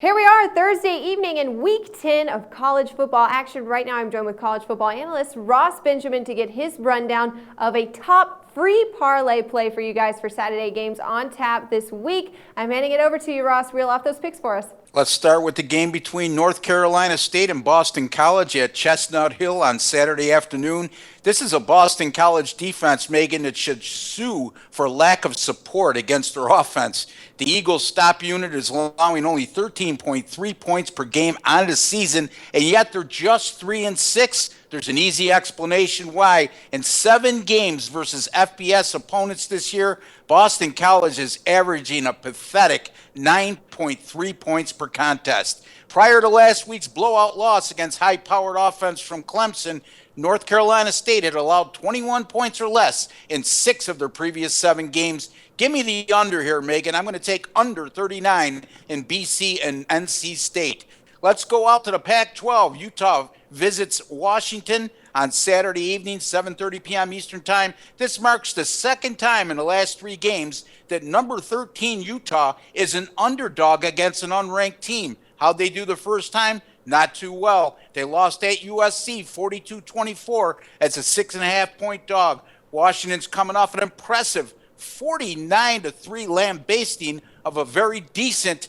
Here we are Thursday evening in week 10 of college football action. Right now I'm joined with college football analyst Ross Benjamin to get his rundown of a top free parlay play for you guys for Saturday games on tap this week. I'm handing it over to you, Ross. Reel off those picks for us. Let's start with the game between North Carolina State and Boston College at Chestnut Hill on Saturday afternoon. This is a Boston College defense, Megan, that should sue for lack of support against their offense. The Eagles' stop unit is allowing only 13.3 points per game on the season, and yet they're just 3-6. There's an easy explanation why. In 7 games versus FBS opponents this year, Boston College is averaging a pathetic 9.3 points per contest. Prior to last week's blowout loss against high-powered offense from Clemson, North Carolina State had allowed 21 points or less in 6 of their previous 7 games. Give me the under here, Megan. I'm going to take under 39 in BC and NC State. Let's go out to the Pac-12. Utah visits Washington on Saturday evening, 7:30 p.m. Eastern Time. This marks the second time in the last 3 games that number 13 Utah is an underdog against an unranked team. How'd they do the first time? Not too well. They lost at USC 42-24 as a 6.5-point dog. Washington's coming off an impressive 49-3 lambasting of a very decent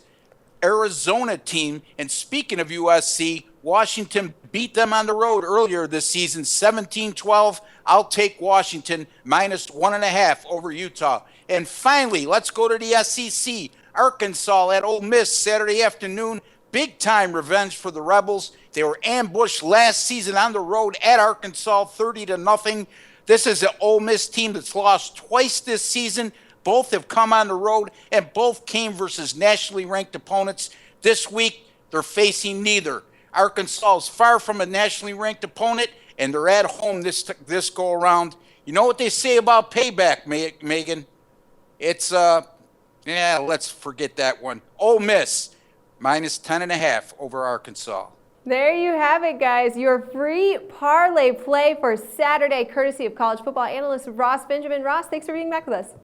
Arizona team. And speaking of USC, Washington beat them on the road earlier this season, 17-12. I'll take Washington minus 1.5 over Utah. And finally, let's go to the SEC. Arkansas at Ole Miss Saturday afternoon. Big time revenge for the Rebels. They were ambushed last season on the road at Arkansas, 30-0. This is an Ole Miss team that's lost twice this season. Both have come on the road, and both came versus nationally ranked opponents. This week, they're facing neither. Arkansas is far from a nationally ranked opponent, and they're at home this go around. You know what they say about payback, Megan? It's, let's forget that one. Ole Miss, minus 10.5 over Arkansas. There you have it, guys. Your free parlay play for Saturday, courtesy of college football analyst Ross Benjamin. Ross, thanks for being back with us.